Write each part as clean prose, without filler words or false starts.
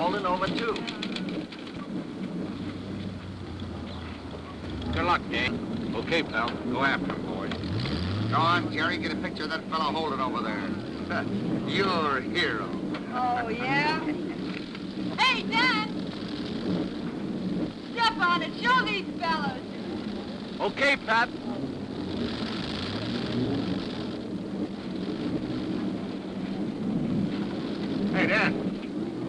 holding over, too. Good luck, gang. Okay, pal. Go after him, boy. Go on, Jerry. Get a picture of that fellow holding over there. You're a hero. Oh, yeah? Hey, Dan! Step on it. Show these fellows. Okay, Pat. Hey, Dan.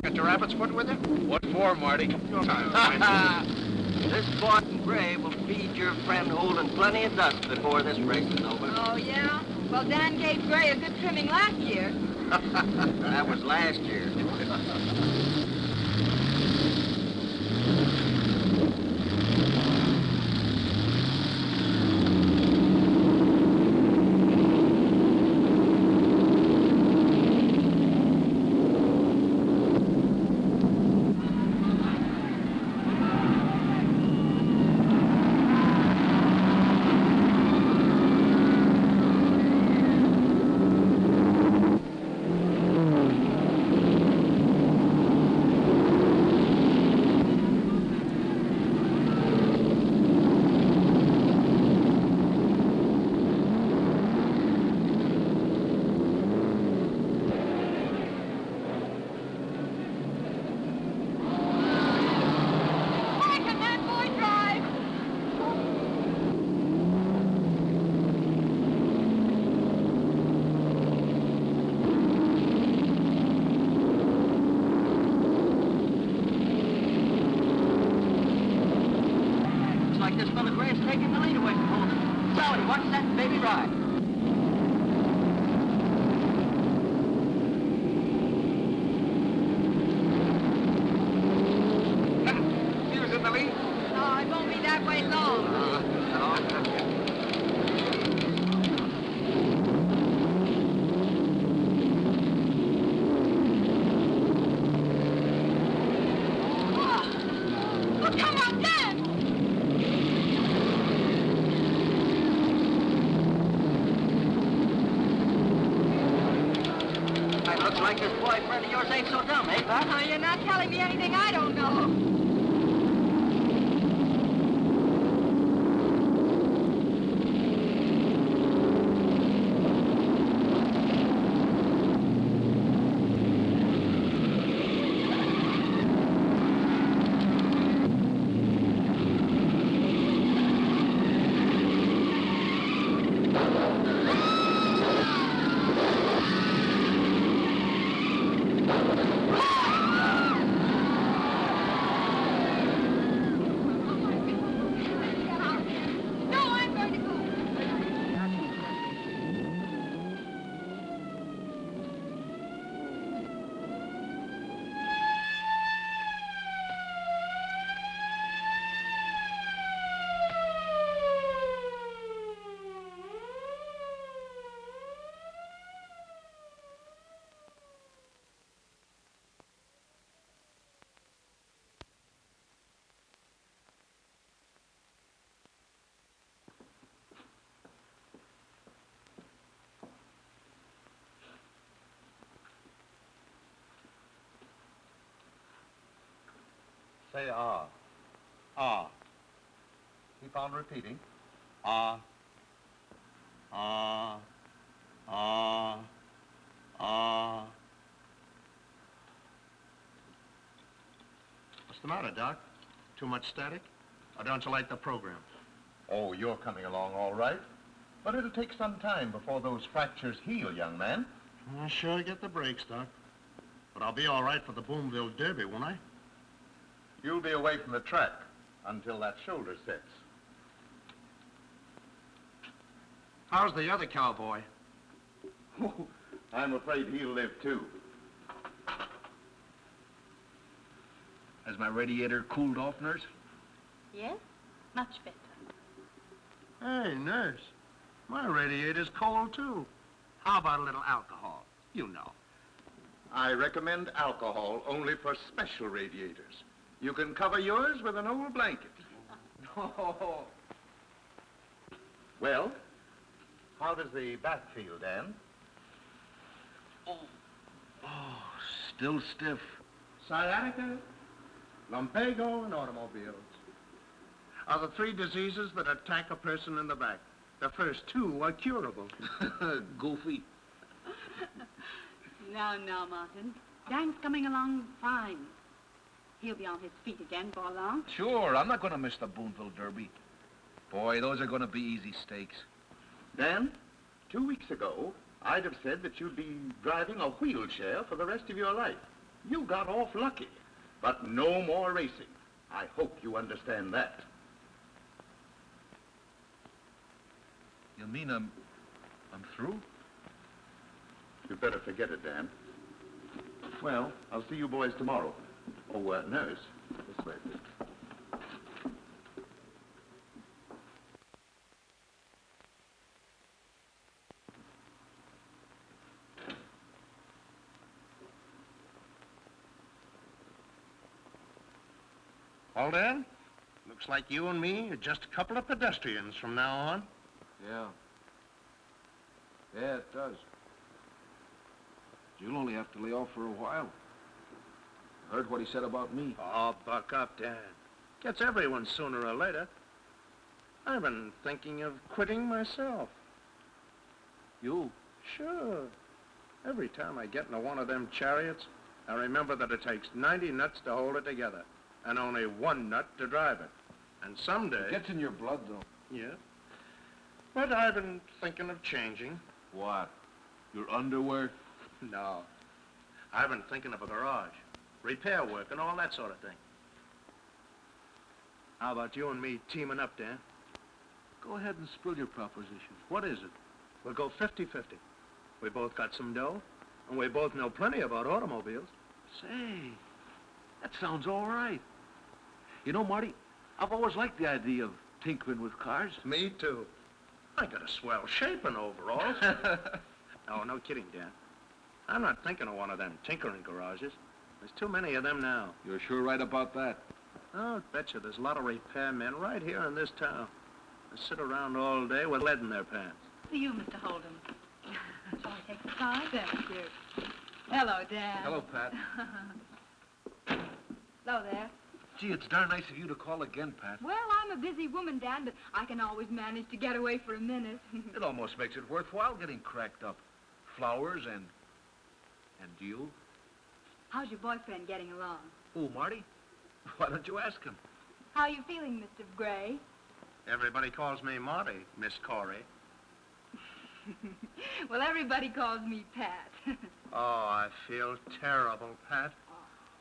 Got your rabbit's foot with you? What for, Marty? This Boston Gray will feed your friend Holden plenty of dust before this race is over. Oh, yeah? Well, Dan gave Gray a good trimming last year. That was last year. Like this fella Gray's taking the lead away from Holden. Sally, watch that baby ride. He was in the lead? No, it won't be that way long. Oh, come on, Dan! Looks like this boyfriend of yours ain't so dumb, eh, Pat? Oh, you're not telling me anything I don't know. Say ah. Ah. Keep on repeating. Ah. Ah. Ah. Ah. What's the matter, Doc? Too much static? Or don't you like the program? Oh, you're coming along all right. But it'll take some time before those fractures heal, young man. I'll sure get the breaks, Doc. But I'll be all right for the Boomville Derby, won't I? You'll be away from the track until that shoulder sets. How's the other cowboy? I'm afraid he'll live, too. Has my radiator cooled off, nurse? Yes, much better. Hey, nurse, my radiator's cold, too. How about a little alcohol? You know. I recommend alcohol only for special radiators. You can cover yours with an old blanket. Well, how does the back feel, Dan? Oh, still stiff. sciatica, lumbago, and automobiles are the three diseases that attack a person in the back. The first two are curable. Goofy. Now, Martin. Dan's coming along fine. He'll be on his feet again for long. Sure, I'm not going to miss the Boonville Derby. Boy, those are going to be easy stakes. Dan, 2 weeks ago, I'd have said that you'd be driving a wheelchair for the rest of your life. You got off lucky, but no more racing. I hope you understand that. You mean I'm through? You'd better forget it, Dan. Well, I'll see you boys tomorrow. Oh, nurse, this way, please. Well, Dan, looks like you and me are just a couple of pedestrians from now on. Yeah. Yeah, it does. You'll only have to lay off for a while. Heard what he said about me. Oh, buck up, Dan. Gets everyone sooner or later. I've been thinking of quitting myself. You? Sure. Every time I get into one of them chariots, I remember that it takes 90 nuts to hold it together, and only one nut to drive it. And someday... It gets in your blood, though. Yeah. But I've been thinking of changing. What? Your underwear? No. I've been thinking of a garage, repair work, and all that sort of thing. How about you and me teaming up, Dan? Go ahead and spill your proposition. What is it? We'll go 50-50. We both got some dough, and we both know plenty about automobiles. Say, that sounds all right. You know, Marty, I've always liked the idea of tinkering with cars. Me too. I got a swell shape in overalls. Oh, no kidding, Dan. I'm not thinking of one of them tinkering garages. There's too many of them now. You're sure right about that. Oh, I bet you there's a lot of repairmen right here in this town. They sit around all day with lead in their pants. For you, Mr. Holden. Shall I take the card? Thank you. Hello, Dan. Hello, Pat. Hello there. Gee, it's darn nice of you to call again, Pat. Well, I'm a busy woman, Dan, but I can always manage to get away for a minute. It almost makes it worthwhile getting cracked up. Flowers and you. How's your boyfriend getting along? Who, Marty? Why don't you ask him? How are you feeling, Mr. Gray? Everybody calls me Marty, Miss Corey. Well, everybody calls me Pat. Oh, I feel terrible, Pat.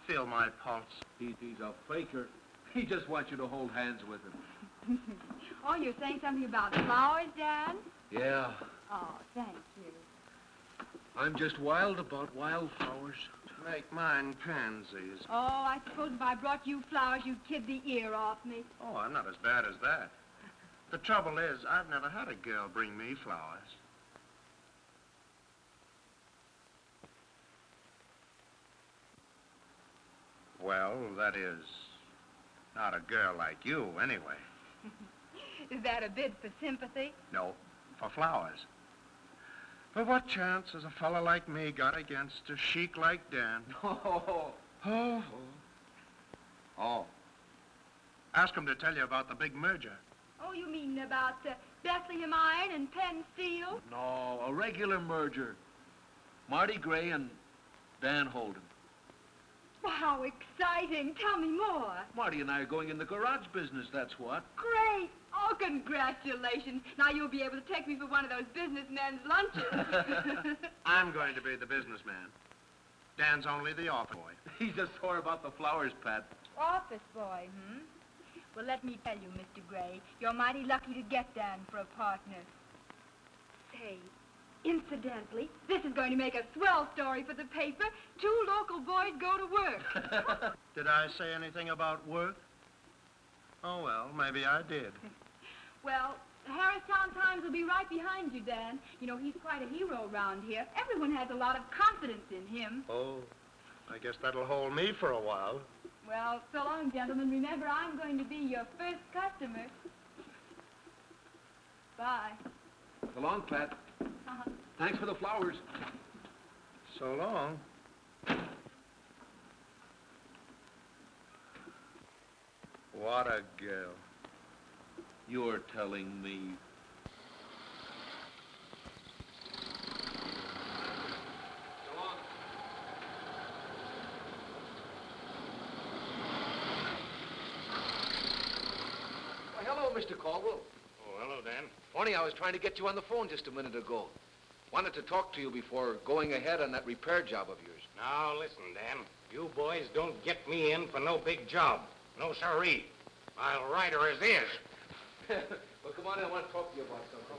Feel my pulse. He's a faker. He just wants you to hold hands with him. Oh, you're saying something about flowers, Dan? Yeah, Oh, thank you. I'm just wild about wildflowers. Make mine pansies. Oh, I suppose if I brought you flowers, you'd kid the ear off me. Oh, I'm not as bad as that. The trouble is, I've never had a girl bring me flowers. Well, that is, not a girl like you, anyway. Is that a bid for sympathy? No, for flowers. But what chance has a fella like me got against a sheik like Dan? Oh. Ask him to tell you about the big merger. Oh, you mean about Bethlehem Iron and Penn Steel? No, a regular merger. Marty Gray and Dan Holden. Well, how exciting. Tell me more. Marty and I are going in the garage business, that's what. Great. Oh, congratulations. Now you'll be able to take me for one of those businessmen's lunches. I'm going to be the businessman. Dan's only the office boy. He's just sore about the flowers, Pat. Office boy, hmm? Well, let me tell you, Mr. Gray, you're mighty lucky to get Dan for a partner. Say, incidentally, this is going to make a swell story for the paper. 2 local boys go to work. Did I say anything about work? Oh, well, maybe I did. Well, the Harristown Times will be right behind you, Dan. You know, he's quite a hero around here. Everyone has a lot of confidence in him. Oh, I guess that'll hold me for a while. Well, so long, gentlemen. Remember, I'm going to be your first customer. Bye. So long, Pat. Thanks for the flowers. So long. What a girl. You're telling me. Why, hello, Mr. Caldwell. Oh, hello, Dan. Funny, I was trying to get you on the phone just a minute ago. Wanted to talk to you before going ahead on that repair job of yours. Now, listen, Dan. You boys don't get me in for no big job. No siree. I'll ride her as is. Well, come on in. I want to talk to you about something.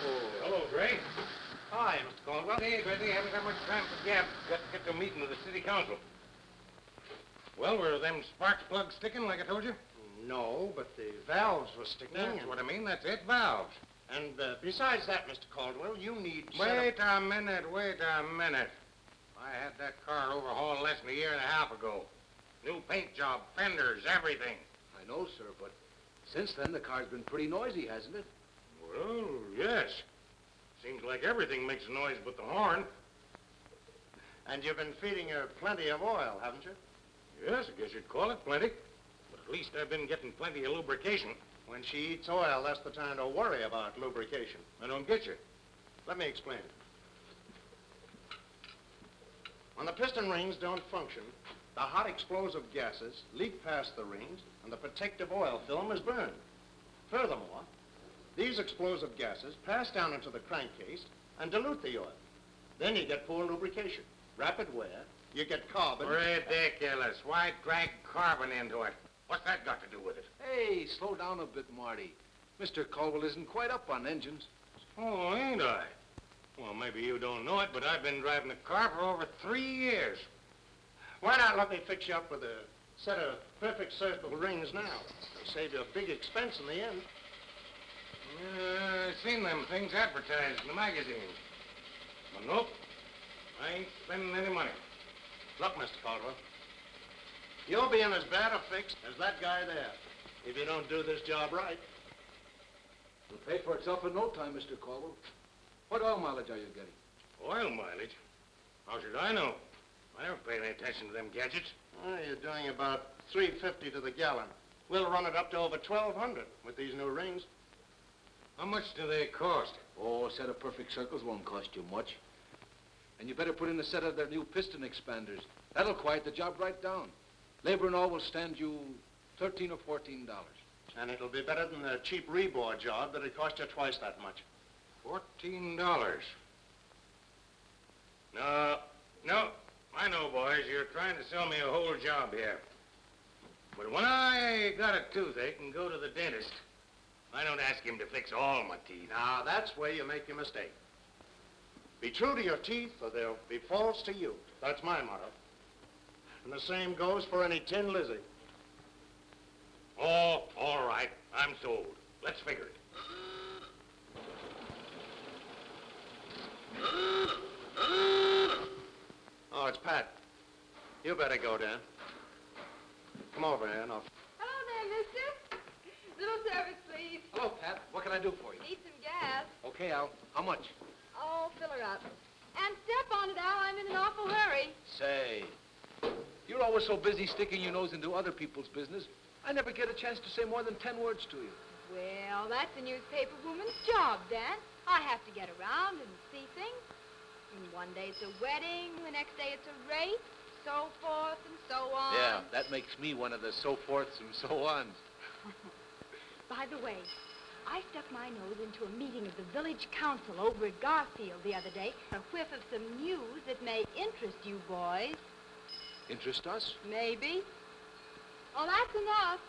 Oh, hello, Gray. Hi, Mr. Caldwell. Hey, Gray, haven't got much time for gab. Got to get to a meeting of the city council. Well, were them spark plugs sticking like I told you? No, but the valves were sticking. That's what I mean. That's it, valves. And besides that, Mr. Caldwell, you need... Wait a minute. I had that car overhauled less than a year and a half ago. New paint job, fenders, everything. I know, sir, but since then the car's been pretty noisy, hasn't it? Well, yes. Seems like everything makes a noise but the horn. And you've been feeding her plenty of oil, haven't you? Yes, I guess you'd call it plenty. But at least I've been getting plenty of lubrication. When she eats oil, that's the time to worry about lubrication. I don't get you. Let me explain. When the piston rings don't function, the hot explosive gases leak past the rings and the protective oil film is burned. Furthermore, these explosive gases pass down into the crankcase and dilute the oil. Then you get poor lubrication, rapid wear, you get carbon... Ridiculous. Why drag carbon into it? What's that got to do with it? Hey, slow down a bit, Marty. Mr. Caldwell isn't quite up on engines. Oh, ain't I? Well, maybe you don't know it, but I've been driving a car for over 3 years. Why not let me fix you up with a set of perfect circle rings now? It'll save you a big expense in the end. I've seen them things advertised in the magazines. But nope, I ain't spending any money. Look, Mr. Caldwell, you'll be in as bad a fix as that guy there if you don't do this job right. It'll pay for itself in no time, Mr. Caldwell. What oil mileage are you getting? Oil mileage? How should I know? I don't pay any attention to them gadgets. Well, you're doing about $3.50 to the gallon. We'll run it up to over $1,200 with these new rings. How much do they cost? Oh, a set of perfect circles won't cost you much. And you better put in a set of their new piston expanders. That'll quiet the job right down. Labor and all will stand you $13 or $14. And it'll be better than the cheap rebore job that'll cost you twice that much. $14. No, I know, boys, you're trying to sell me a whole job here. But when I got a toothache and go to the dentist, I don't ask him to fix all my teeth. Now, that's where you make your mistake. Be true to your teeth, or they'll be false to you. That's my motto. And the same goes for any Tin Lizzie. Oh, all right. I'm sold. Let's figure it. Oh, it's Pat. You better go, Dan. Come over here and I'll... Hello there, mister. Little service, please. Hello, Pat. What can I do for you? Need some gas. Okay, Al. How much? Oh, fill her up. And step on it, Al. I'm in an awful hurry. Say, you're always so busy sticking your nose into other people's business, I never get a chance to say more than 10 words to you. Well, that's a newspaper woman's job, Dan. I have to get around and see things. And one day it's a wedding, the next day it's a race, so forth and so on. Yeah, that makes me one of the so forths and so ons. By the way, I stuck my nose into a meeting of the village council over at Garfield the other day. A whiff of some news that may interest you boys. Interest us? Maybe. Oh, that's enough.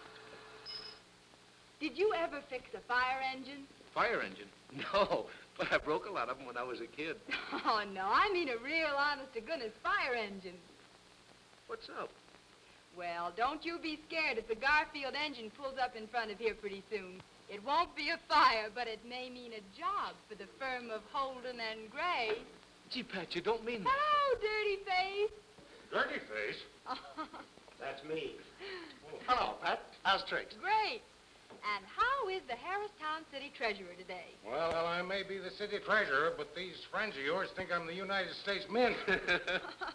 Did you ever fix a fire engine? Fire engine? No, but I broke a lot of them when I was a kid. Oh, no, I mean a real honest-to-goodness fire engine. What's up? Well, don't you be scared if the Garfield engine pulls up in front of here pretty soon. It won't be a fire, but it may mean a job for the firm of Holden and Gray. Gee, Pat, you don't mean that. Hello, dirty face. Dirty face? That's me. Hello, Pat. How's tricks? Great. And how who is the Harristown City Treasurer today? Well, I may be the city treasurer, but these friends of yours think I'm the United States Mint.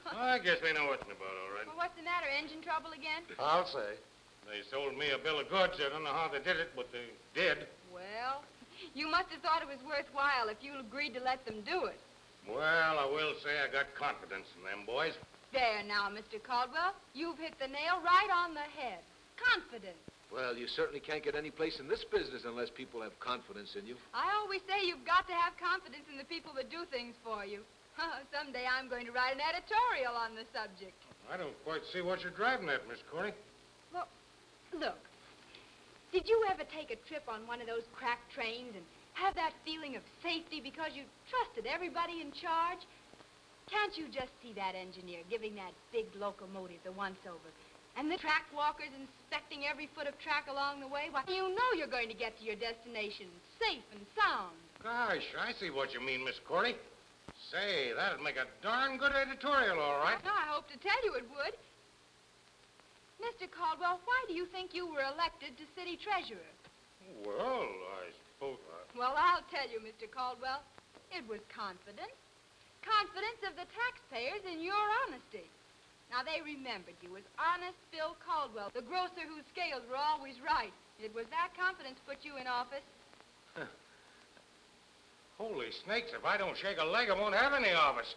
I guess they know what's about, all right. Well, what's the matter? Engine trouble again? I'll say. They sold me a bill of goods. I don't know how they did it, but they did. Well, you must have thought it was worthwhile if you agreed to let them do it. Well, I will say I got confidence in them boys. There now, Mr. Caldwell. You've hit the nail right on the head. Confidence. Well, you certainly can't get any place in this business unless people have confidence in you. I always say you've got to have confidence in the people that do things for you. Someday I'm going to write an editorial on the subject. I don't quite see what you're driving at, Miss Corey. Well, look. Did you ever take a trip on one of those crack trains and have that feeling of safety because you trusted everybody in charge? Can't you just see that engineer giving that big locomotive the once-over? And the track walkers inspecting every foot of track along the way? Why, you know you're going to get to your destination safe and sound. Gosh, I see what you mean, Miss Corey. Say, that'd make a darn good editorial, all right. No, I hope to tell you it would. Mr. Caldwell, why do you think you were elected to city treasurer? Well, I suppose Well, I'll tell you, Mr. Caldwell. It was confidence. Confidence of the taxpayers in your honesty. Now, they remembered you as honest Bill Caldwell, the grocer whose scales were always right. It was that confidence put you in office. Holy snakes, if I don't shake a leg, I won't have any office.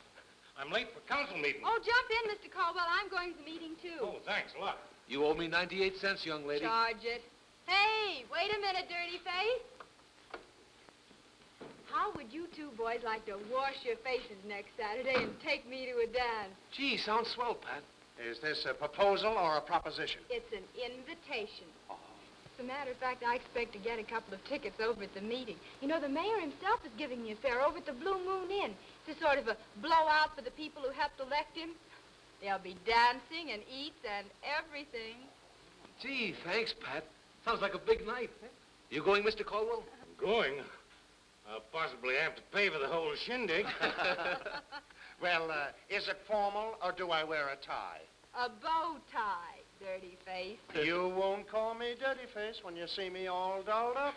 I'm late for council meeting. Oh, jump in, Mr. Caldwell. I'm going to the meeting, too. Oh, thanks a lot. You owe me 98 cents, young lady. Charge it. Hey, wait a minute, dirty face. How would you two boys like to wash your faces next Saturday and take me to a dance? Gee, sounds swell, Pat. Is this a proposal or a proposition? It's an invitation. As a matter of fact, I expect to get a couple of tickets over at the meeting. You know, the mayor himself is giving me a fare over at the Blue Moon Inn. It's a sort of a blowout for the people who helped elect him. There'll be dancing and eats and everything. Gee, thanks, Pat. Sounds like a big night. You going, Mr. Caldwell? I'm going. I'll possibly have to pay for the whole shindig. Well, is it formal or do I wear a tie? A bow tie, dirty face. You won't call me dirty face when you see me all dolled up.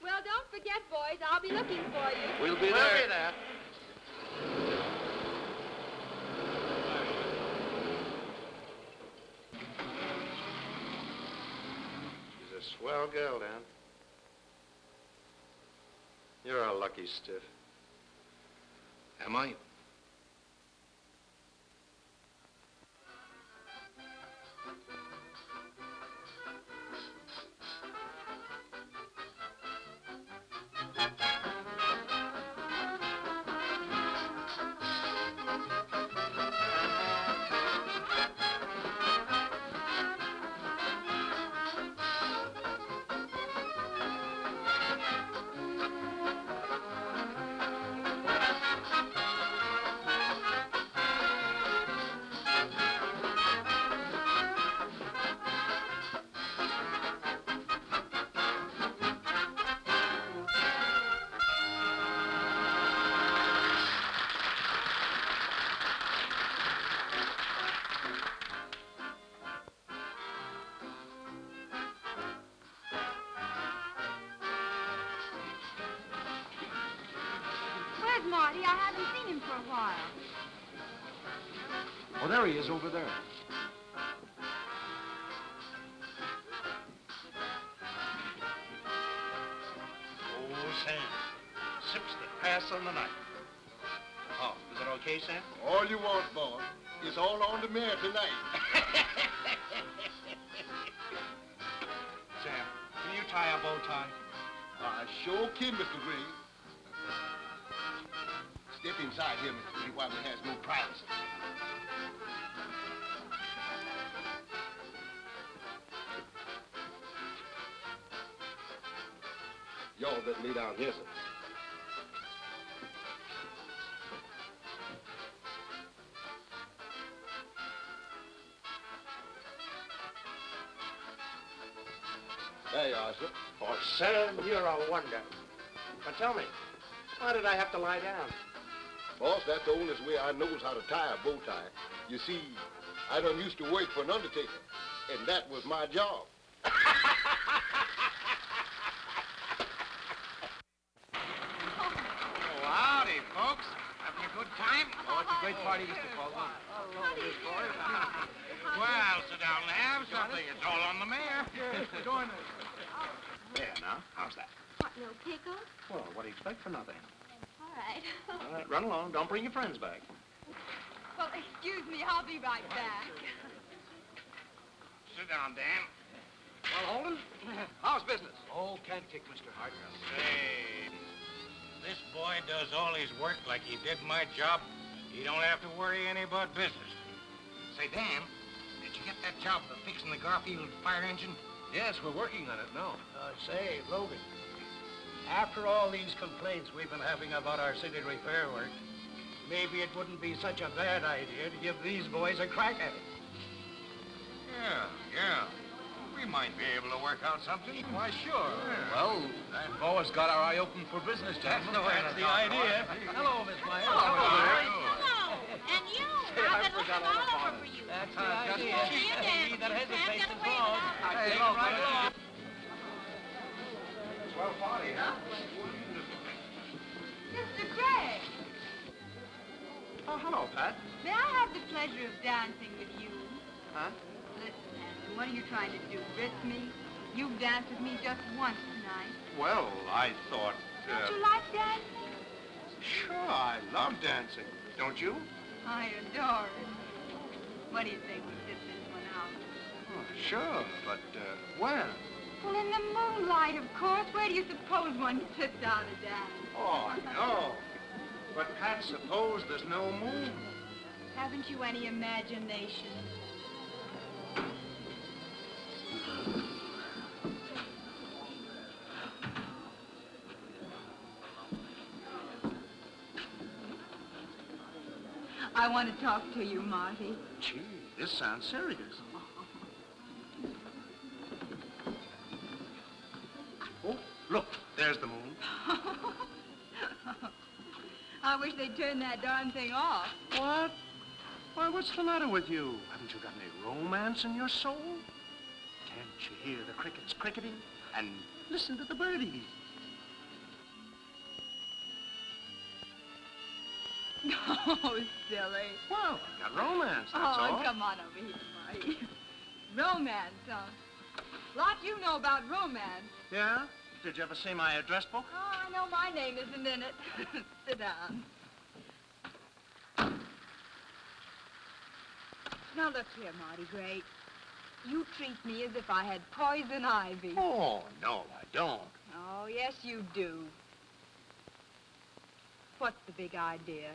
Well, don't forget, boys. I'll be looking for you. We'll be We'll there. be there. She's a swell girl, Dan. You're a lucky stiff. Am I? Where's Marty? I haven't seen him for a while. Oh, there he is, over there. Oh, Sam. Sips that pass on the night. Oh, is it okay, Sam? All you want, boy, is all on the mare tonight. Sam, can you tie a bow tie? I sure can, Mr. Green. Step inside here, Mr. Green, while we has no privacy. Y'all better lay down here, sir. There you are, sir. Oh, Sam, you're a wonder. But tell me, why did I have to lie down? Boss, that's the only way I knows how to tie a bow tie. You see, I done used to work for an undertaker, and that was my job. folks? Having a good time? Oh, it's a great party, Mr. Caldwell. Well, sit down and have something. It's all on the mare. Join us. There, now. How's that? What, no pickles? Well, what do you expect for nothing? All right. All right, run along. Don't bring your friends back. Well, excuse me, I'll be right back. Sit down, Dan. Well, Holden, how's business? Oh, can't kick, Mr. Hart. Say, this boy does all his work like he did my job. He don't have to worry any about business. Say, Dan, did you get that job of fixing the Garfield fire engine? Yes, we're working on it now. Say, Logan, after all these complaints we've been having about our city repair work, maybe it wouldn't be such a bad idea to give these boys a crack at it. Yeah. We might be able to work out something. Why, sure. Well, we've always got our eye open for business, gentlemen. That's the idea. Hello, Miss Myers. Hello. And you. I've been looking all over for you. That's the idea. He that hesitates and away falls. without- Take him right along. Swell party, huh? Mr. Gray, Oh, hello, Pat. may I have the pleasure of dancing with you? Huh? Listen, Hanson, what are you trying to do, grip me? You've danced with me just once tonight. Well, I thought, Don't you like dancing? sure, I love dancing. Don't you? I adore it. What do you think we sit this one out? Oh, sure, but, when? Well, in the moonlight, of course. Where do you suppose one sits out a dance? Oh, no. But, Pat, suppose there's no moon. Haven't you any imagination? I want to talk to you, Marty. Gee, this sounds serious. Oh, look, there's the moon. I wish they'd turn that darn thing off. What? Why, what's the matter with you? Haven't you got any romance in your soul? Can't you hear the crickets cricketing? And listen to the birdies. Oh, silly. Well, I've got romance, that's Oh, all. come on over here, Marty. Romance, huh? Lot you know about romance. Yeah? Did you ever see my address book? Oh, I know my name isn't in it. Sit down. Now, look here, Marty Gray. You treat me as if I had poison ivy. Oh, no, I don't. Oh, yes, you do. What's the big idea?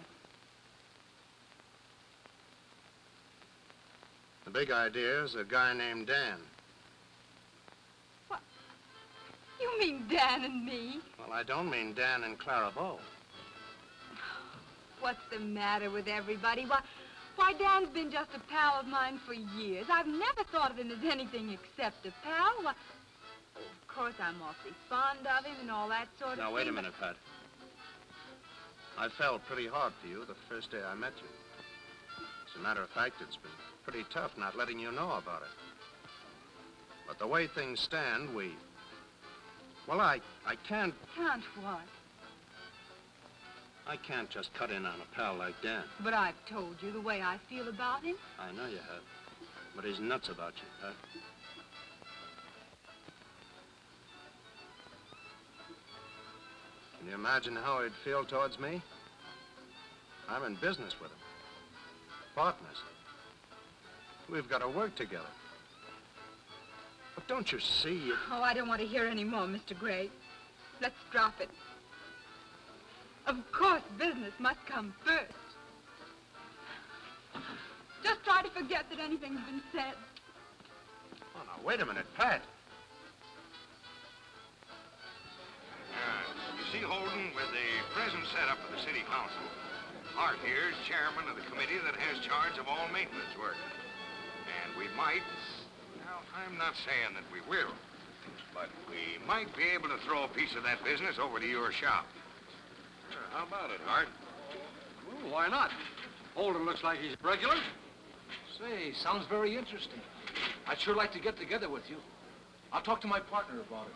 The big idea is a guy named Dan. What? You mean Dan and me? Well, I don't mean Dan and Clara Bow. What's the matter with everybody? Why, Dan's been just a pal of mine for years. I've never thought of him as anything except a pal. Why, of course, I'm awfully fond of him and all that sort of thing. Now, wait a but- minute, Pat. I felt pretty hard for you the first day I met you. As a matter of fact, it's been pretty tough not letting you know about it. But the way things stand, well, I can't... Can't what? I can't just cut in on a pal like Dan. But I've told you the way I feel about him. I know you have. But he's nuts about you, Pat. Can you imagine how he'd feel towards me? I'm in business with him. Partners. We've got to work together. But don't you see? Oh, I don't want to hear any more, Mr. Gray. Let's drop it. Of course, business must come first. Just try to forget that anything's been said. Oh, now, wait a minute, Pat. You see, Holden, with the present setup of the city council, Hart here is chairman of the committee that has charge of all maintenance work. And we might, well, I'm not saying that we will, but we might be able to throw a piece of that business over to your shop. How about it, Hart? Well, why not? Holden looks like he's regular. Say, sounds very interesting. I'd sure like to get together with you. I'll talk to my partner about it.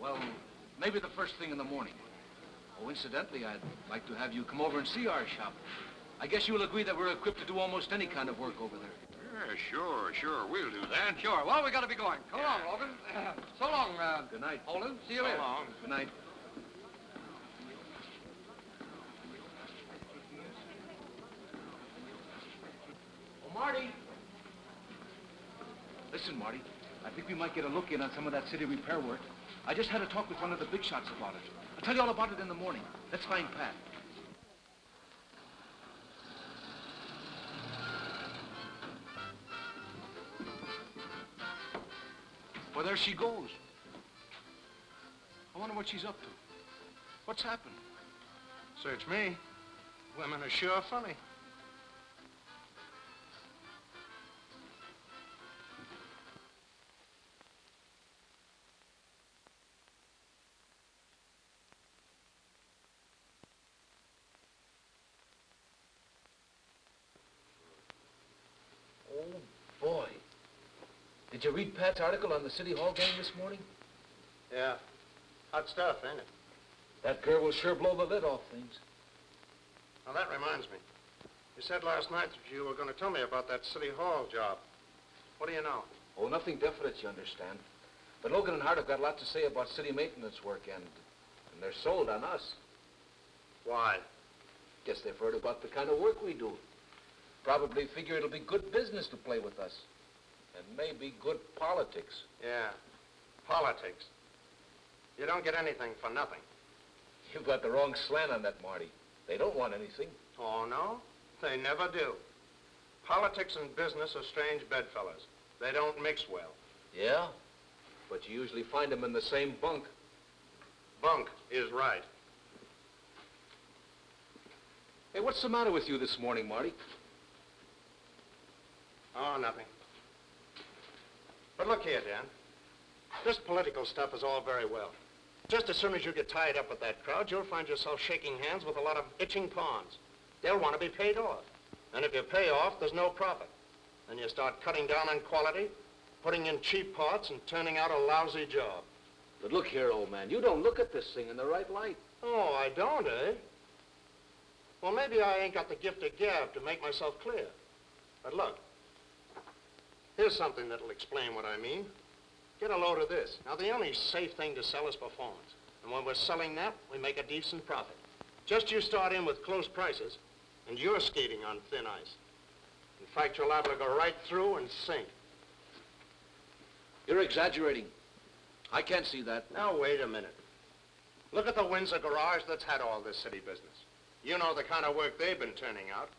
Well, maybe the first thing in the morning. Oh, incidentally, I'd like to have you come over and see our shop. I guess you'll agree that we're equipped to do almost any kind of work over there. Yeah, sure. We'll do that. Sure. Well, we got to be going. Come along, Logan. So long, Good night. Holden. See you later. So long. Good night. Oh, Marty. Listen, Marty. I think we might get a look in on some of that city repair work. I just had a talk with one of the big shots about it. I'll tell you all about it in the morning. Let's find Pat. Well, there she goes. I wonder what she's up to. What's happened? Search me. Women are sure funny. Oh, boy. Did you read Pat's article on the City Hall gang this morning? Yeah. Hot stuff, ain't it? That girl will sure blow the lid off things. Now, that reminds me. You said last night that you were going to tell me about that City Hall job. What do you know? Oh, nothing definite, you understand. But Logan and Hart have got a lot to say about city maintenance work, and they're sold on us. Why? Guess they've heard about the kind of work we do. Probably figure it'll be good business to play with us. And maybe good politics. Yeah. Politics. You don't get anything for nothing. You've got the wrong slant on that, Marty. They don't want anything. Oh, no? They never do. Politics and business are strange bedfellows. They don't mix well. Yeah? But you usually find them in the same bunk. Bunk is right. Hey, what's the matter with you this morning, Marty? Oh, nothing. But look here, Dan. This political stuff is all very well. Just as soon as you get tied up with that crowd, you'll find yourself shaking hands with a lot of itching pawns. They'll want to be paid off. And if you pay off, there's no profit. Then you start cutting down on quality, putting in cheap parts, and turning out a lousy job. But look here, old man, you don't look at this thing in the right light. Oh, I don't, eh? Well, maybe I ain't got the gift of gab to make myself clear. But look, here's something that'll explain what I mean. Get a load of this. Now, the only safe thing to sell is performance. And when we're selling that, we make a decent profit. Just you start in with close prices, and you're skating on thin ice. In fact, you're liable to go right through and sink. You're exaggerating. I can't see that. Now, wait a minute. Look at the Windsor garage that's had all this city business. You know the kind of work they've been turning out.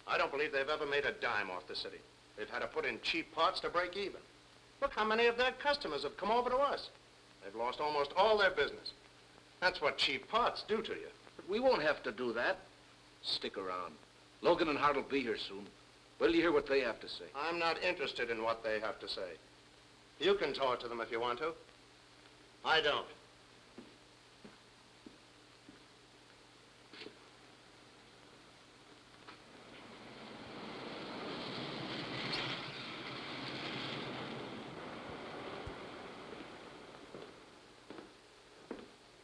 I don't believe they've ever made a dime off the city. They've had to put in cheap parts to break even. Look how many of their customers have come over to us. They've lost almost all their business. That's what cheap parts do to you. But we won't have to do that. Stick around. Logan and Hart will be here soon. Wait till you hear what they have to say. I'm not interested in what they have to say. You can talk to them if you want to. I don't.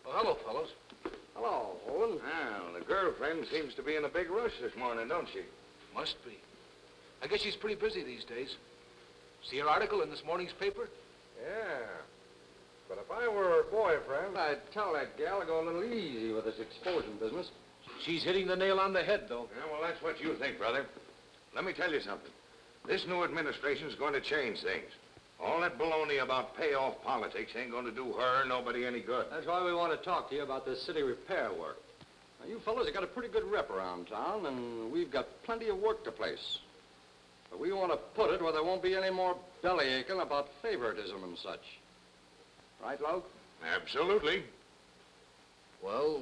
Well, hello, fellows. Hello, Holden. Well, the girlfriend seems to be in a big rush this morning, don't she? Must be. I guess she's pretty busy these days. See her article in this morning's paper? Yeah. But if I were her boyfriend, I'd tell that gal to go a little easy with this explosion business. She's hitting the nail on the head, though. Yeah, well, that's what you think, brother. Let me tell you something. This new administration's going to change things. All that baloney about payoff politics ain't going to do her or nobody any good. That's why we want to talk to you about this city repair work. Now, you fellas have got a pretty good rep around town, and we've got plenty of work to place. But we want to put it where there won't be any more belly aching about favoritism and such. Right, Log? Absolutely. Well,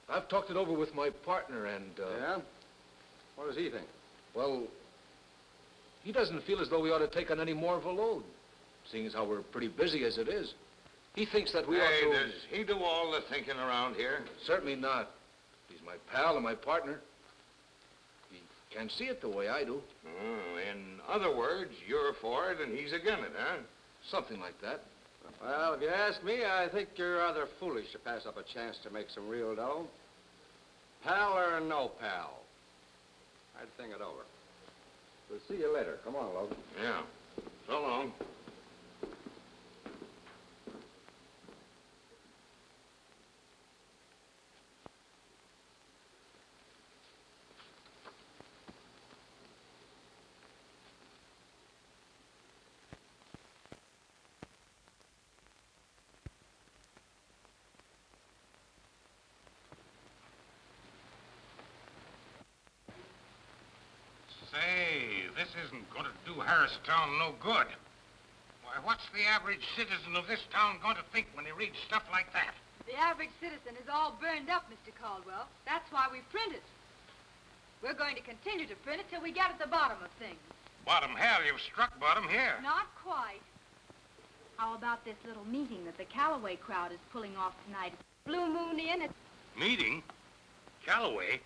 I've talked it over with my partner, and, Yeah? What does he think? well, he doesn't feel as though we ought to take on any more of a load, seeing as how we're pretty busy as it is. He thinks that we ought Hey, to... does he do all the thinking around here? Certainly not. He's my pal and my partner. He can't see it the way I do. Oh, in other words, you're for it and he's against it, huh? Something like that. Well, if you ask me, I think you're rather foolish to pass up a chance to make some real dough. Pal or no pal? I'd think it over. We'll see you later. Come on, Logan. Yeah. So long. Say, this isn't going to do Harristown no good. Why, what's the average citizen of this town going to think when he reads stuff like that? The average citizen is all burned up, Mr. Caldwell. That's why we print it. We're going to continue to print it till we get at the bottom of things. Bottom hell, you've struck bottom here. Not quite. How about this little meeting that the Calloway crowd is pulling off tonight? Blue Moon Inn. Meeting? Calloway?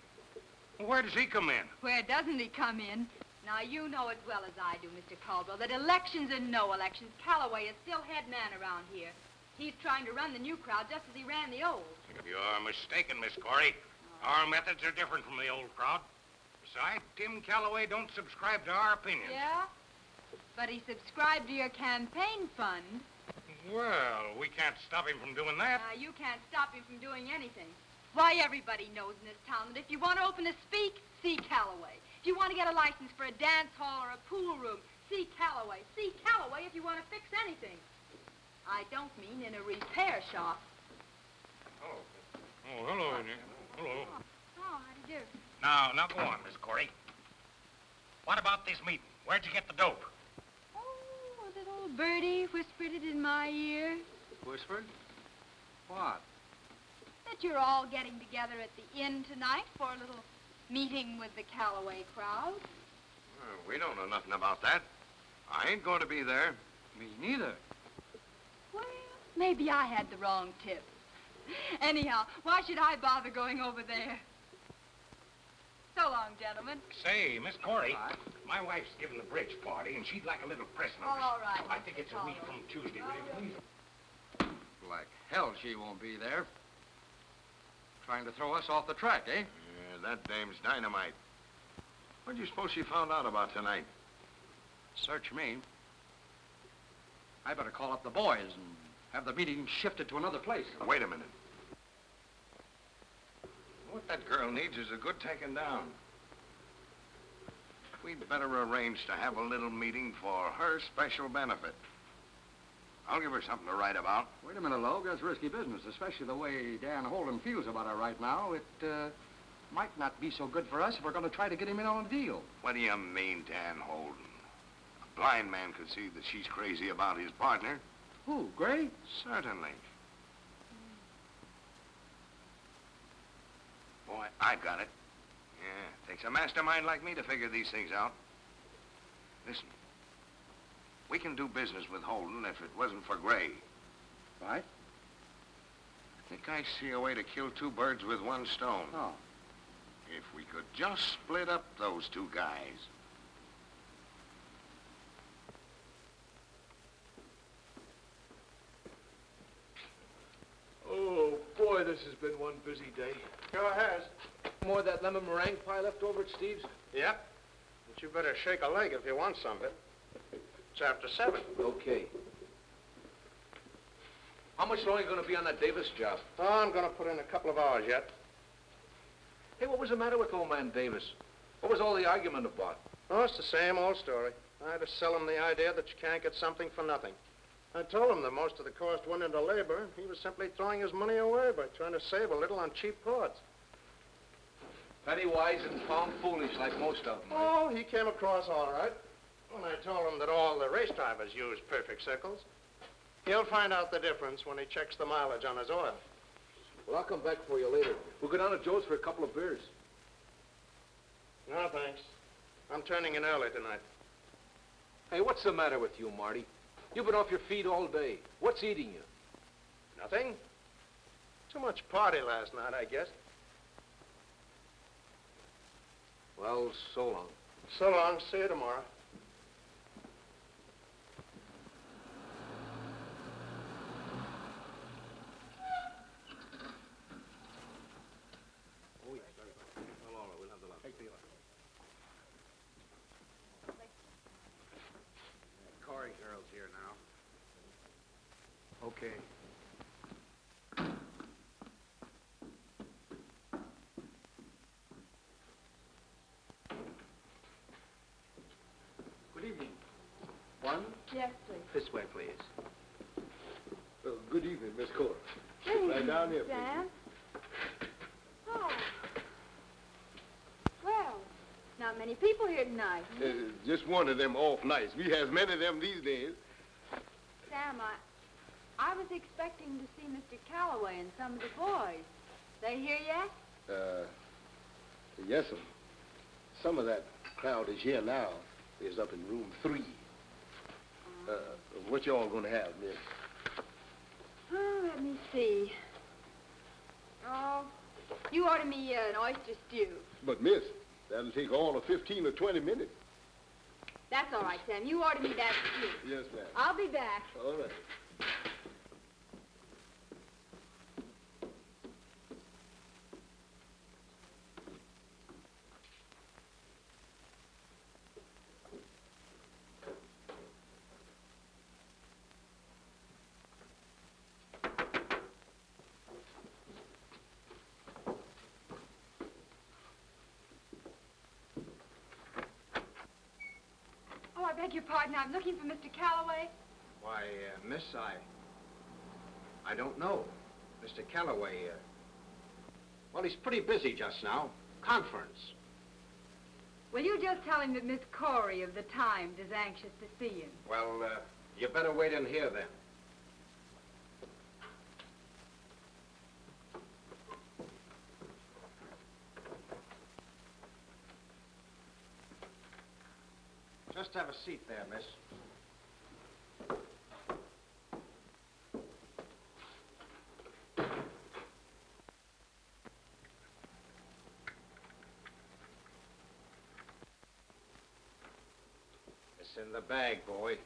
Where does he come in? Where doesn't he come in? Now, you know as well as I do, Mr. Caldwell, that elections or no elections, Calloway is still head man around here. He's trying to run the new crowd just as he ran the old. You're mistaken, Miss Corey. Our methods are different from the old crowd. Besides, Tim Calloway don't subscribe to our opinions. Yeah? But he subscribed to your campaign fund. Well, we can't stop him from doing that. You can't stop him from doing anything. Why, everybody knows in this town that if you want to open a speak, see Calloway. If you want to get a license for a dance hall or a pool room, see Calloway. See Calloway if you want to fix anything. I don't mean in a repair shop. Oh, hello, Nick. Hello. Oh, how do you do? Now go on, Miss Corey. What about this meeting? Where'd you get the dope? Oh, a little birdie whispered it in my ear. Whispered? What? That you're all getting together at the inn tonight for a little meeting with the Calloway crowd. We don't know nothing about that. I ain't going to be there. Me neither. Well, maybe I had the wrong tip. Anyhow, why should I bother going over there? So long, gentlemen. Say, Miss Corey, my wife's giving a bridge party, and she'd like a little press notice. All right. I think it's a week from Tuesday, will you please? Like hell she won't be there. Trying to throw us off the track, eh? Yeah, that dame's dynamite. What do you suppose she found out about tonight? Search me. I better call up the boys and have the meeting shifted to another place. Wait a minute. What that girl needs is a good taking down. We'd better arrange to have a little meeting for her special benefit. I'll give her something to write about. Wait a minute, Logue. That's risky business, especially the way Dan Holden feels about her right now. It might not be so good for us if we're going to try to get him in on a deal. What do you mean, Dan Holden? A blind man could see that she's crazy about his partner. Who, Gray? Certainly. Boy, I've got it. Yeah, takes a mastermind like me to figure these things out. Listen, we can do business with Holden if it wasn't for Gray. Right. I think I see a way to kill two birds with one stone. Oh. If we could just split up those two guys. Oh, boy, this has been one busy day. Sure has. More of that lemon meringue pie left over at Steve's? Yep. But you better shake a leg if you want some of it. It's after 7. Okay. How much longer are you going to be on that Davis job? Oh, I'm going to put in a couple of hours yet. Hey, what was the matter with old man Davis? What was all the argument about? Oh, it's the same old story. I had to sell him the idea that you can't get something for nothing. I told him that most of the cost went into labor, and he was simply throwing his money away by trying to save a little on cheap parts. Penny wise and pound foolish like most of them. Oh, he came across all right. When I told him that all the race drivers use perfect circles, he'll find out the difference when he checks the mileage on his oil. Well, I'll come back for you later. We'll go down to Joe's for a couple of beers. No, thanks. I'm turning in early tonight. Hey, what's the matter with you, Marty? You've been off your feet all day. What's eating you? Nothing. Too much party last night, I guess. Well, so long. So long. See you tomorrow. Okay. Good evening. One? Yes, please. This way, please. Good evening, Miss Cora. Good Right down here, please. Sam. Oh. Well, not many people here tonight. Just one of them off nights. We has many of them these days. Sam, I was expecting to see Mr. Calloway and some of the boys. They here yet? Yes, sir. Some of that crowd is here now. Is up in room 3. What y'all gonna have, miss? Oh, let me see. Oh, you order me an oyster stew. But, miss, that'll take all of 15 or 20 minutes. That's all right, Sam. You order me that stew. Yes, ma'am. I'll be back. All right. Oh, I beg your pardon. I'm looking for Mr. Calloway. Why, miss, I don't know. Mr. Calloway, well, he's pretty busy just now. Conference. Will you just tell him that Miss Corey of the Times is anxious to see him? Well, you better wait in here then. Just have a seat there, miss. It's in the bag, boy.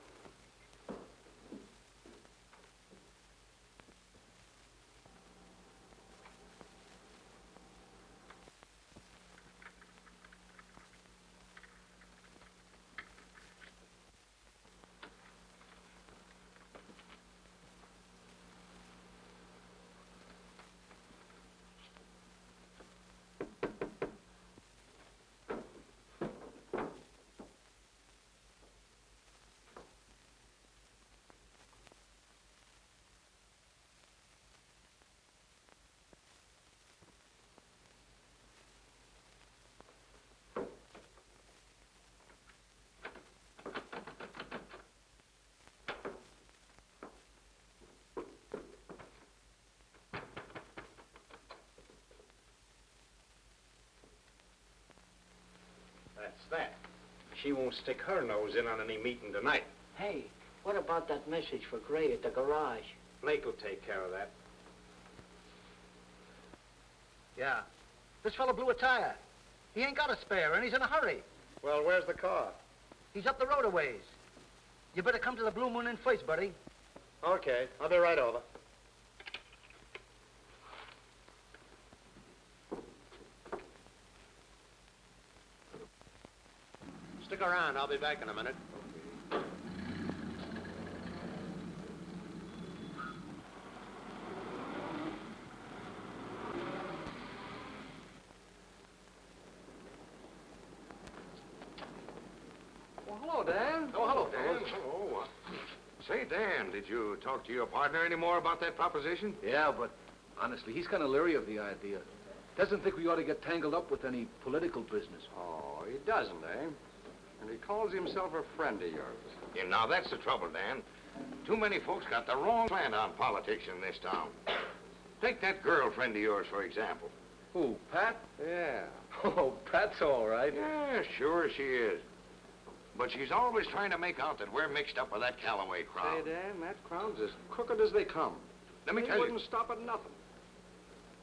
That's that. She won't stick her nose in on any meeting tonight. Hey, what about that message for Gray at the garage? Blake will take care of that. Yeah. This fella blew a tire. He ain't got a spare, and he's in a hurry. Well, where's the car? He's up the road a ways. You better come to the Blue Moon Inn first, buddy. Okay, I'll be right over. Stick around. I'll be back in a minute. Well, hello, Dan. Oh, hello, Dan. Hello. Say, Dan, did you talk to your partner any more about that proposition? Yeah, but honestly, he's kind of leery of the idea. Doesn't think we ought to get tangled up with any political business. Oh, he doesn't, eh? And he calls himself a friend of yours. Yeah, now that's the trouble, Dan. Too many folks got the wrong slant on politics in this town. Take that girlfriend of yours, for example. Who, Pat? Yeah. Oh, Pat's all right. Yeah, sure she is. But she's always trying to make out that we're mixed up with that Calloway crowd. Say, Dan, that crowd's as crooked as they come. Let me They tell you. wouldn't stop at nothing.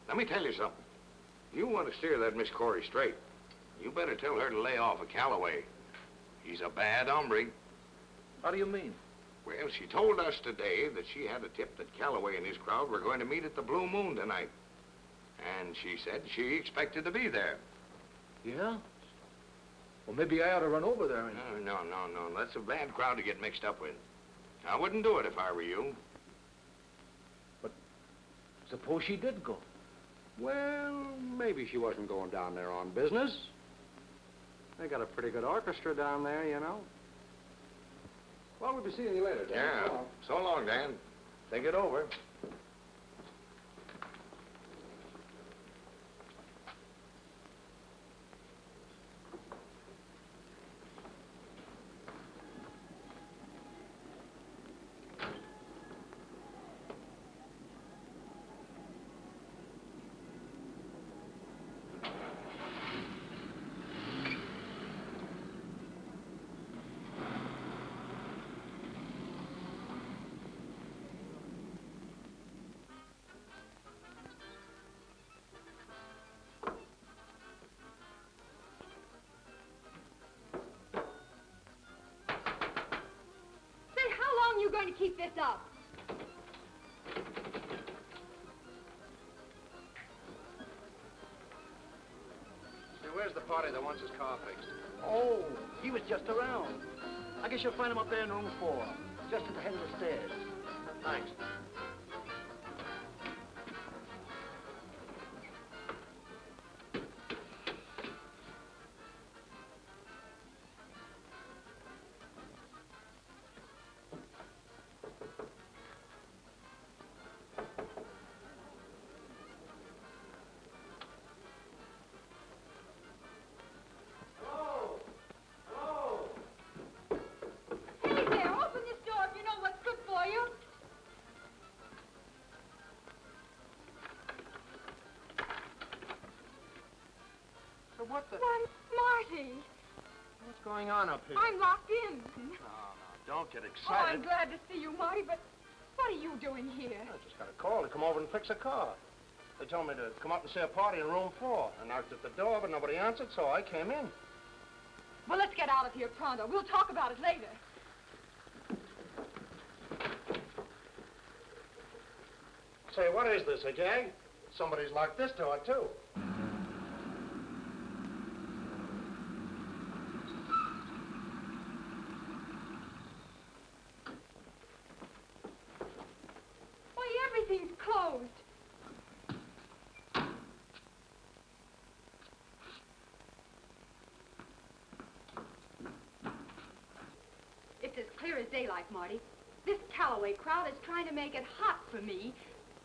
Let me tell you something. You want to steer that Miss Corey straight. You better tell her to lay off of Calloway. He's a bad hombre. How do you mean? Well, she told us today that she had a tip that Calloway and his crowd were going to meet at the Blue Moon tonight. And she said she expected to be there. Yeah? Well, maybe I ought to run over there and... No. That's a bad crowd to get mixed up with. I wouldn't do it if I were you. Suppose she did go. Well, maybe she wasn't going down there on business. They got a pretty good orchestra down there, you know. Well, we'll be seeing you later, Dan. Yeah. So long, Dan. Think it over. You going to keep this up? Say, where's the party that wants his car fixed? Oh, he was just around. I guess you'll find him up there in room 4, just at the head of the stairs. Thanks. What the... Why, Marty! What's going on up here? I'm locked in. No, don't get Oh, excited. I'm glad to see you, Marty, but what are you doing here? I just got a call to come over and fix a car. They told me to come up and see a party in room 4. I knocked at the door, but nobody answered, so I came in. Well, let's get out of here pronto. We'll talk about it later. Say, what is this, a gag? Somebody's locked this door, too. Everything's closed. It's as clear as daylight, Marty. This Calloway crowd is trying to make it hot for me,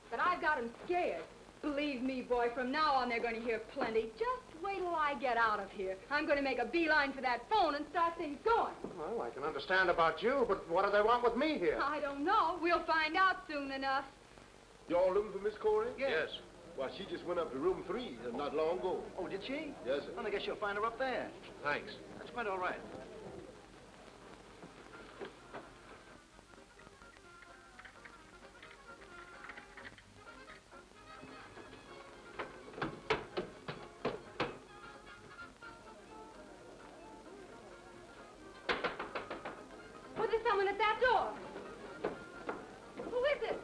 but I've got them scared. Believe me, boy, from now on they're going to hear plenty. Just wait till I get out of here. I'm going to make a beeline for that phone and start things going. Well, I can understand about you, but what do they want with me here? I don't know. We'll find out soon enough. Y'all looking for Miss Corey? Yes. Well, she just went up to room 3 not long ago. Oh, did she? Yes, sir. Well, I guess you'll find her up there. Thanks. That's quite all right. Well, there's someone at that door. Who is it?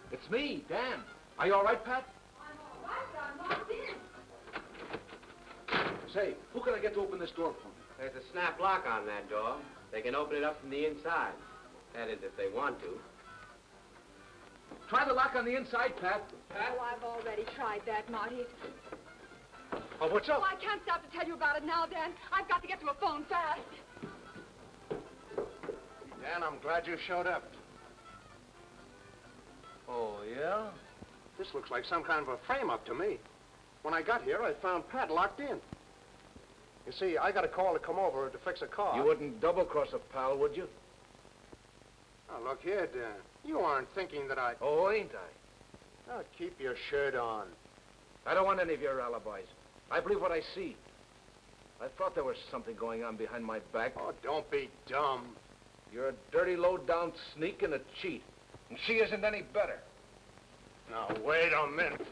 It's me, Dan. Are you all right, Pat? I'm all right, but I'm locked in. Say, who can I get to open this door for me? There's a snap lock on that door. They can open it up from the inside. That is, if they want to. Try the lock on the inside, Pat. Oh, I've already tried that, Marty. Oh, what's up? Oh, I can't stop to tell you about it now, Dan. I've got to get to a phone fast. Dan, I'm glad you showed up. Oh, yeah? This looks like some kind of a frame-up to me. When I got here, I found Pat locked in. You see, I got a call to come over to fix a car. You wouldn't double-cross a pal, would you? Oh, look here, Dan. You aren't thinking that I... Oh, ain't I? Oh, keep your shirt on. I don't want any of your alibis. I believe what I see. I thought there was something going on behind my back. Oh, don't be dumb. You're a dirty, low-down sneak and a cheat. And she isn't any better. Now, wait a minute.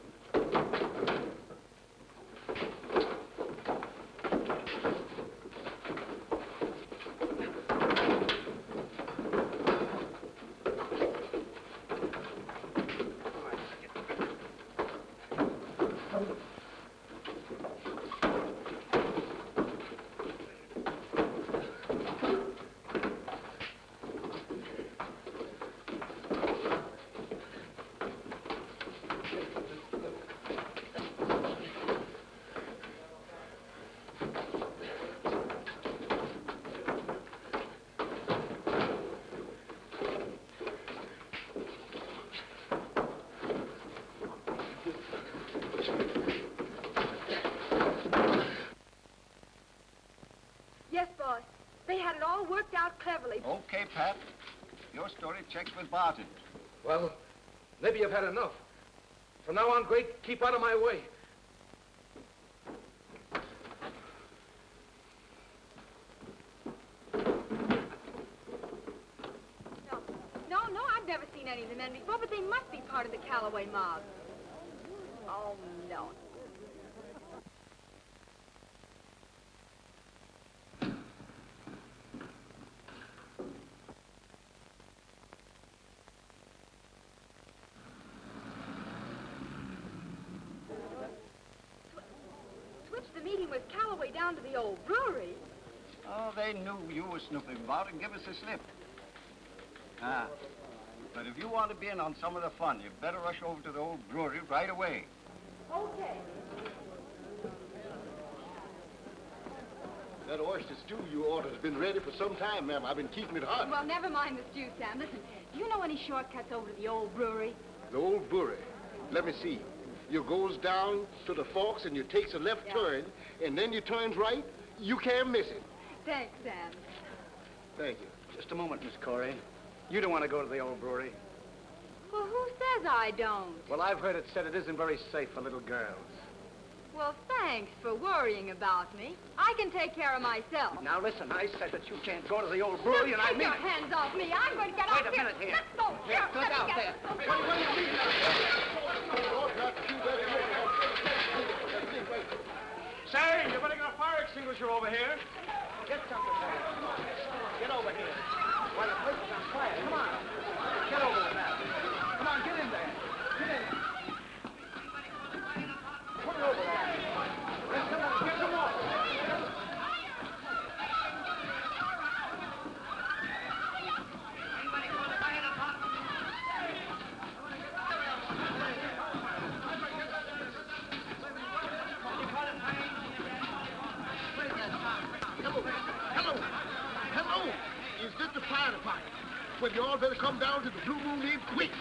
They had it all worked out cleverly. Okay, Pat. Your story checks with Barton. Well, maybe you've had enough. From now on, Gray, keep out of my way. No, I've never seen any of the men before, but they must be part of the Calloway mob. Oh, no. Switch the meeting with Calloway down to the old brewery. Oh, they knew you were snooping about and give us a slip. Ah, but if you want to be in on some of the fun, you'd better rush over to the old brewery right away. Okay. That oyster stew you ordered has been ready for some time, ma'am. I've been keeping it hot. Well, never mind the stew, Sam. Listen, do you know any shortcuts over to the old brewery? The old brewery. Let me see. You goes down to the forks and you takes a left turn, and then you turns right. You can't miss it. Thanks, Sam. Thank you. Just a moment, Miss Corey. You don't want to go to the old brewery. Well, who says I don't? Well, I've heard it said it isn't very safe for little girls. Well, thanks for worrying about me. I can take care of myself. Now, listen, I said that you can't go to the old brewery, and I Take mean your it. hands off me. I'm going to get Wait off a minute here. Let's go. Here, Let look me out get there. Say, you better get a fire extinguisher over here. Get something there. Get over here. While the place is on fire. Come on. Get over with that. Come on, get in there. Get in. Put it over there. Get some more. Get some more. Hello. Is this the fire department? Well, you all better come down to the Blue Moon Inn quick.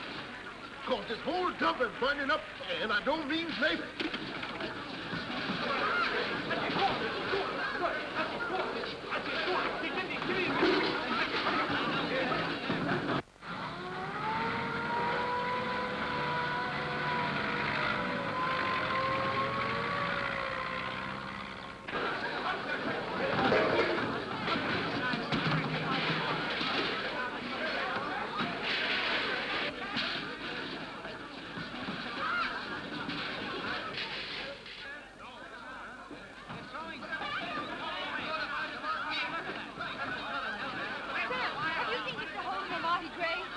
Because this whole dump is burning up, and I don't mean slavery.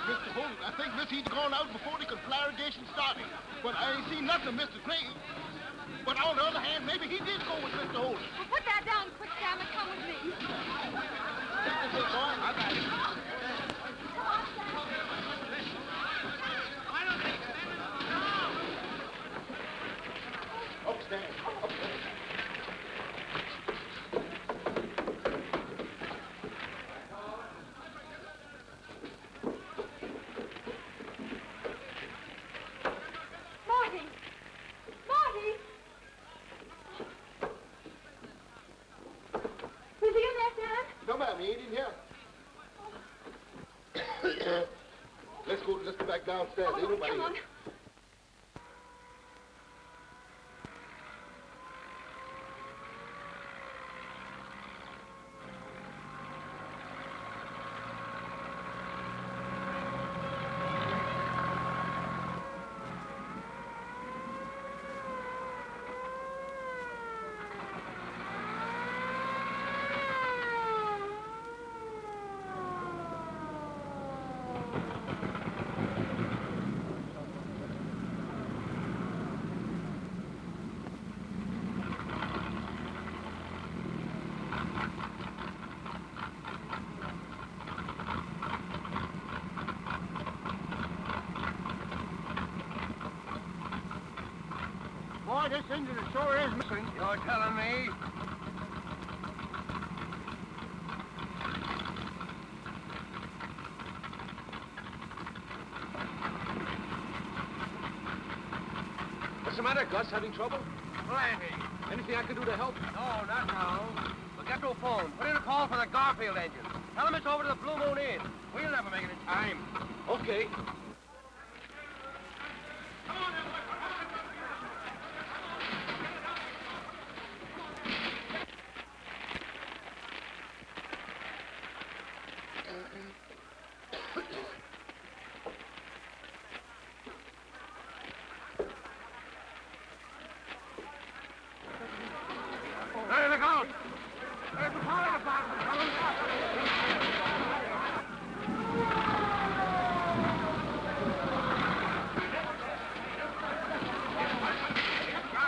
Mr. Holmes, I think Miss he'd gone out before the conflagration started. But I ain't seen nothing of Mr. Gray. But on the other hand, maybe he did go with Mr. Holmes. Well, put that down quick, Sam, and come with me. Take this way, boy. I got it. Come on, Sam. Why don't they stand it now? Upstairs. Upstairs. Marty! Marty! Is he in there, Sam? No, ma'am, he ain't in here. Let's go back downstairs. Ain't nobody Come on. here. Boy, this engine sure is missing. You're telling me? What's the matter, Gus? Having trouble? Blimey. Anything I can do to help? No, not now. But get to a phone. Put in a call for the Garfield engine. Tell him it's over to the Blue Moon Inn. We'll never make it in time. Okay. Hey, look out! There's a fire department coming up!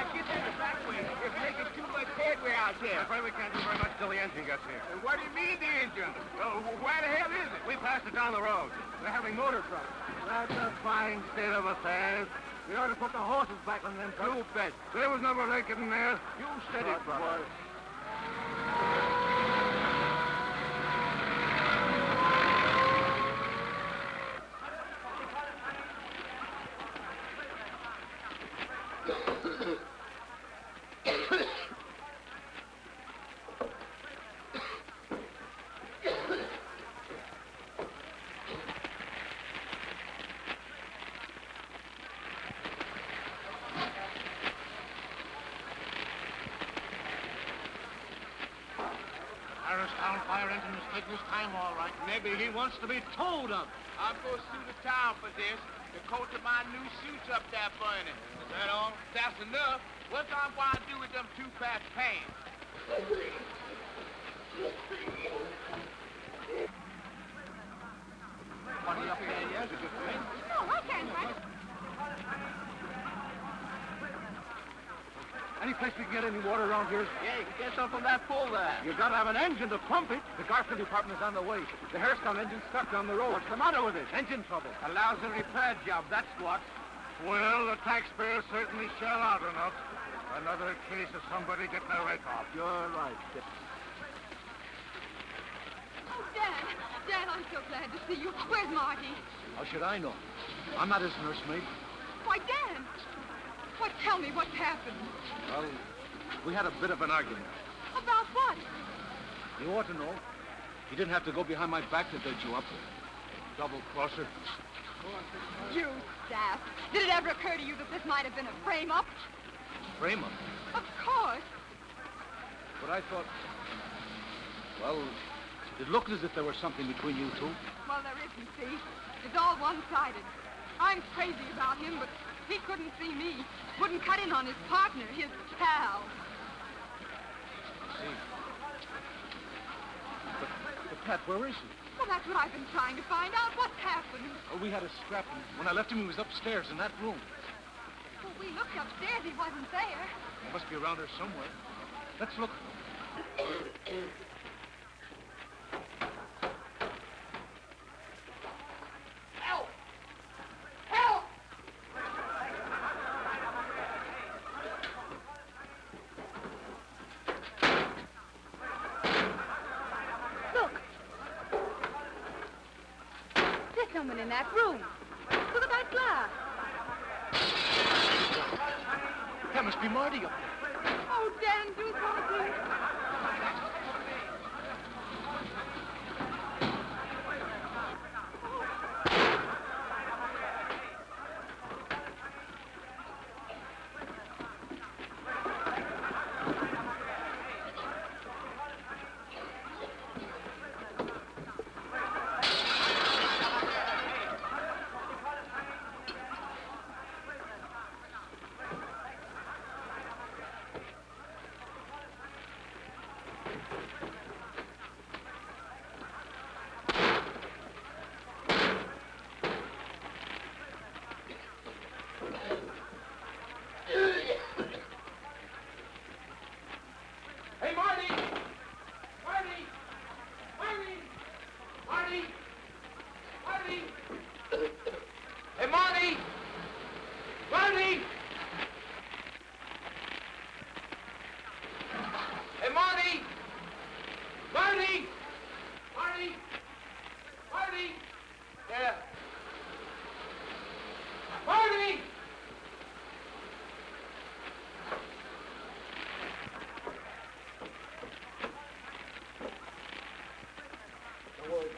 Get in the back way. You're making too much headway out there. I'm afraid we can't do very much till the engine gets here. And what do you mean, the engine? Where the hell is it? We passed it down the road. They're having motor trouble. That's a fine state of affairs. We ought to put the horses back on them blue beds. There was no break in there. You steady, brother. Town fire engine is taking his time, all right. Maybe he wants to be told of. I'll go sue the town for this. The coat of my new suit's up there burning. Is that all? That's enough. What's I'm going to do with them two fat pants? Money up there, yes? No, I can't find it. Any place we can get any water around here? Yeah, you can get some from that pool there. You gotta have an engine to pump it. The Garfield department is on the way. The Hairstone engine's stuck down the road. What's the matter with it? Engine trouble. A lousy repair job, that's what. Well, the taxpayers certainly shell out enough. Another case of somebody getting a rake off. You're right. Oh, Dan, I'm so glad to see you. Where's Marty? How should I know? I'm not his nursemaid. Why, Dan. What? Tell me what's happened. Well, we had a bit of an argument. About what? You ought to know. He didn't have to go behind my back to date you up. Double-crosser. You, Staff. Did it ever occur to you that this might have been a frame-up? Frame-up? Of course. But I thought... Well, it looked as if there was something between you two. Well, there isn't, see? It's all one-sided. I'm crazy about him, but he couldn't see me. Wouldn't cut in on his partner, his pal. See. But Pat, where is he? Well, that's what I've been trying to find out. What's happened? Oh, we had a scrap, and when I left him, he was upstairs in that room. Well, we looked upstairs. He wasn't there. He must be around here somewhere. Let's look. Help! Help! Look. There's someone in that room. Look at that glass. That must be Marty up there. Oh, Dan, do something.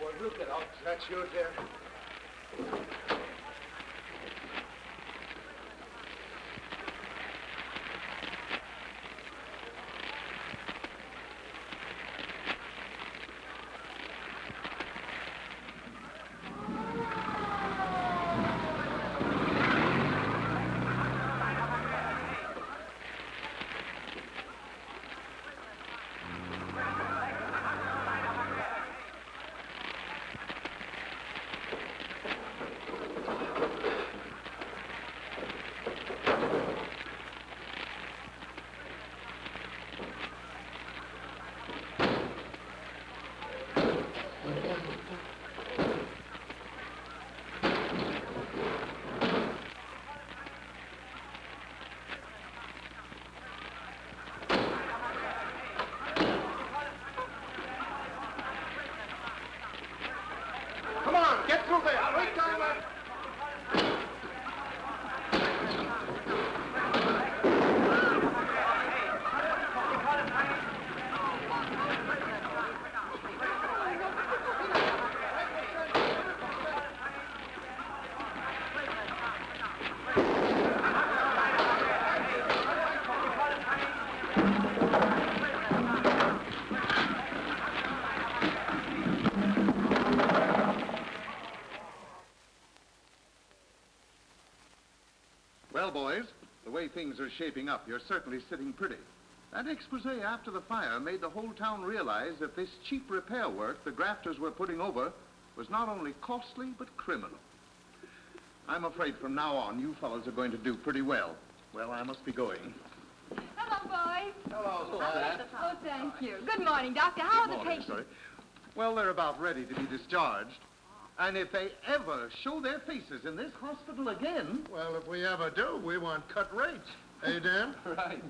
boy. We'll get out. That's your dear. Come on, get through there. Right down there. Well, boys, the way things are shaping up, you're certainly sitting pretty. That expose after the fire made the whole town realize that this cheap repair work the grafters were putting over was not only costly, but criminal. I'm afraid from now on, you fellows are going to do pretty well. Well, I must be going. Hello, boys. Hello, Oh, thank you. Good morning, Doctor. How are the patients? Sorry. Well, they're about ready to be discharged. And if they ever show their faces in this hospital again... Well, if we ever do, we want cut rates. Hey, Dan? Right.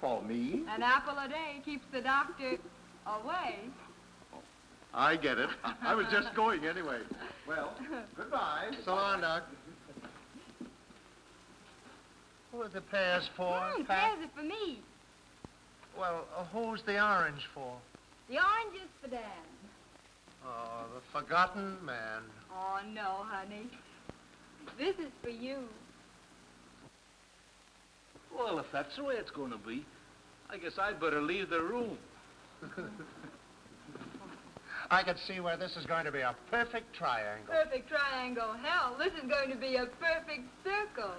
For me? An apple a day keeps the doctor away. I get it. I was just going anyway. Well, goodbye. So long, Doc. What are the pears for, Pat? Pears are for me. Well, who's the orange for? The orange is for Dan. Oh, the forgotten man. Oh, no, honey. This is for you. Well, if that's the way it's going to be, I guess I'd better leave the room. I can see where this is going to be a perfect triangle. Perfect triangle. Hell, this is going to be a perfect circle.